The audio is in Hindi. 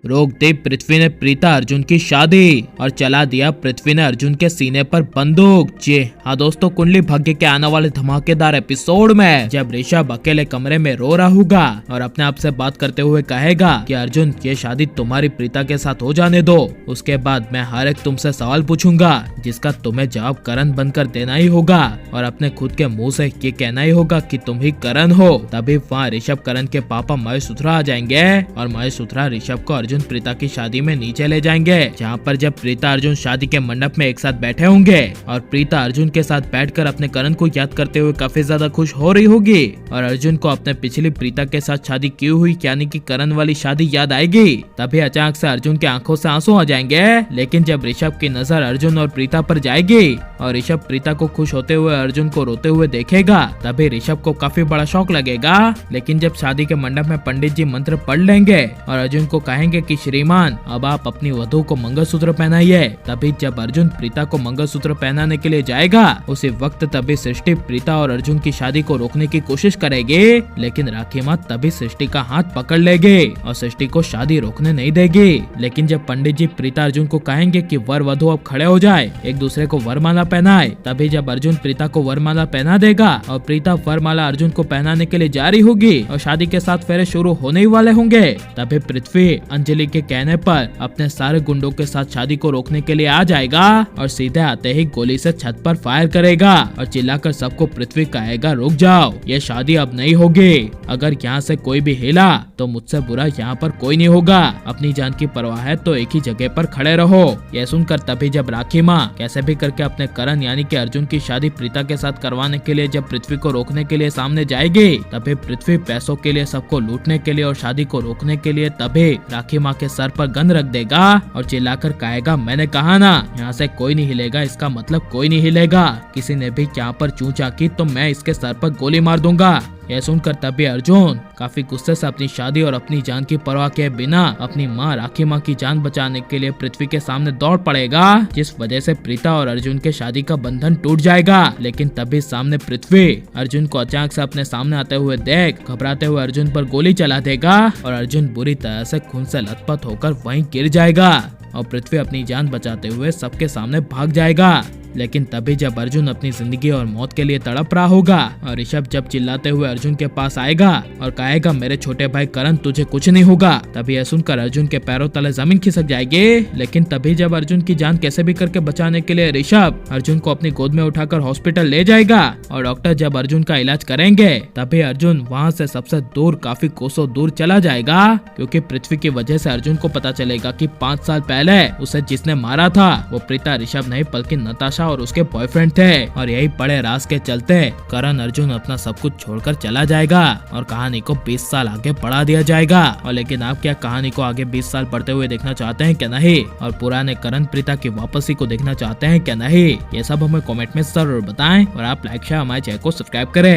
रोक दी पृथ्वी ने प्रीता अर्जुन की शादी और चला दिया पृथ्वी ने अर्जुन के सीने पर बंदूक। जी हाँ दोस्तों, कुंडली भाग्य के आने वाले धमाकेदार एपिसोड में जब ऋषभ अकेले कमरे में रो रहा होगा और अपने आप से बात करते हुए कहेगा कि अर्जुन ये शादी तुम्हारी प्रीता के साथ हो जाने दो, उसके बाद मैं हर एक तुमसे सवाल पूछूंगा जिसका तुम्हें जवाब करण बनकर देना ही होगा और अपने खुद के मुंह से ये कहना ही होगा कि तुम ही करण हो। तभी वहाँ ऋषभ करण के पापा महेश सुथरा आ जाएंगे और महेश सुथरा ऋषभ को अर्जुन प्रीता की शादी में नीचे ले जाएंगे, जहाँ पर जब प्रीता अर्जुन शादी के मंडप में एक साथ बैठे होंगे और प्रीता अर्जुन के साथ बैठकर अपने करण को याद करते हुए काफी ज्यादा खुश हो रही होगी और अर्जुन को अपने पिछली प्रीता के साथ शादी की हुई यानी कि करण वाली शादी याद आएगी। तभी अचानक से अर्जुन की आंखों से आंसू आ जाएंगे, लेकिन जब ऋषभ की नजर अर्जुन और प्रीता पर जाएगी और ऋषभ प्रीता को खुश होते हुए अर्जुन को रोते हुए देखेगा, तभी ऋषभ को काफी बड़ा शौक लगेगा। लेकिन जब शादी के मंडप में पंडित जी मंत्र पढ़ लेंगे और अर्जुन को कहेंगे कि श्रीमान अब आप अपनी वधू को मंगलसूत्र पहनाइए, तभी जब अर्जुन प्रीता को मंगलसूत्र पहनाने के लिए जाएगा उसी वक्त तभी सृष्टि प्रीता और अर्जुन की शादी को रोकने की कोशिश करेगी, लेकिन राखी माँ तभी सृष्टि का हाथ पकड़ लेगी और सृष्टि को शादी रोकने नहीं देगी। लेकिन जब पंडित जी प्रीता अर्जुन को कहेंगे कि वर वधू अब खड़े हो जाए, एक दूसरे को वरमाला पहनाए, तभी जब अर्जुन प्रीता को वरमाला पहना देगा और प्रीता वरमाला अर्जुन को पहनाने के लिए जा रही होगी और शादी के साथ फेरे शुरू होने ही वाले होंगे, तभी पृथ्वी अंजलि के कहने पर अपने सारे गुंडों के साथ शादी को रोकने के लिए आ जाएगा और सीधे आते ही गोली से छत पर फायर करेगा और चिल्लाकर सबको पृथ्वी कहेगा रुक जाओ, ये शादी अब नहीं होगी। अगर यहाँ से कोई भी हिला तो मुझसे बुरा यहाँ पर कोई नहीं होगा। अपनी जान की परवाह है तो एक ही जगह पर खड़े रहो। यह सुनकर तभी जब राखी माँ कैसे भी करके अपने करण यानी कि अर्जुन की शादी प्रीता के साथ करवाने के लिए जब पृथ्वी को रोकने के लिए सामने जाएगी, तभी पृथ्वी पैसों के लिए सबको लूटने के लिए और शादी को रोकने के लिए तभी राखी माँ के सर पर गन रख देगा और चिल्लाकर कहेगा मैंने कहा ना, यहाँ से कोई नहीं हिलेगा, इसका मतलब कोई नहीं हिलेगा। किसी ने भी यहाँ पर चूं चाकी तो मैं इसके सर पर गोली मार दूंगा। यह सुनकर तभी अर्जुन काफी गुस्से से अपनी शादी और अपनी जान की परवाह किए बिना अपनी माँ राखी माँ की जान बचाने के लिए पृथ्वी के सामने दौड़ पड़ेगा, जिस वजह से प्रीता और अर्जुन के शादी का बंधन टूट जाएगा। लेकिन तभी सामने पृथ्वी अर्जुन को अचानक से अपने सामने आते हुए देख घबराते हुए अर्जुन पर गोली चला देगा और अर्जुन बुरी तरह से खून से लथपथ होकर वहीं गिर जाएगा और पृथ्वी अपनी जान बचाते हुए सबके सामने भाग जाएगा। लेकिन तभी जब अर्जुन अपनी जिंदगी और मौत के लिए तड़प रहा होगा और ऋषभ जब चिल्लाते हुए अर्जुन के पास आएगा और कहेगा मेरे छोटे भाई करण तुझे कुछ नहीं होगा, तभी यह सुनकर अर्जुन के पैरों तले जमीन खिसक जाएगी। लेकिन तभी जब अर्जुन की जान कैसे भी करके बचाने के लिए ऋषभ अर्जुन को अपनी गोद में उठाकर हॉस्पिटल ले जाएगा और डॉक्टर जब अर्जुन का इलाज करेंगे तभी अर्जुन वहाँ से सबसे दूर काफी कोसों दूर चला जाएगा, क्योंकि पृथ्वी की वजह से अर्जुन को पता चलेगा कि 5 साल पहले उसे जिसने मारा था वो प्रीता ऋषभ नहीं बल्कि नताशा और उसके बॉयफ्रेंड थे। और यही बड़े राज के चलते करण अर्जुन अपना सब कुछ छोड़कर चला जाएगा और कहानी को 20 साल आगे बढ़ा दिया जाएगा। और लेकिन आप क्या कहानी को आगे 20 साल बढ़ते हुए देखना चाहते हैं क्या नहीं, और पुराने करण प्रीता की वापसी को देखना चाहते हैं क्या नहीं, ये सब हमें कमेंट में जरूर बताएं और आप लाइक शेयर हमारे चैनल को सब्सक्राइब करें।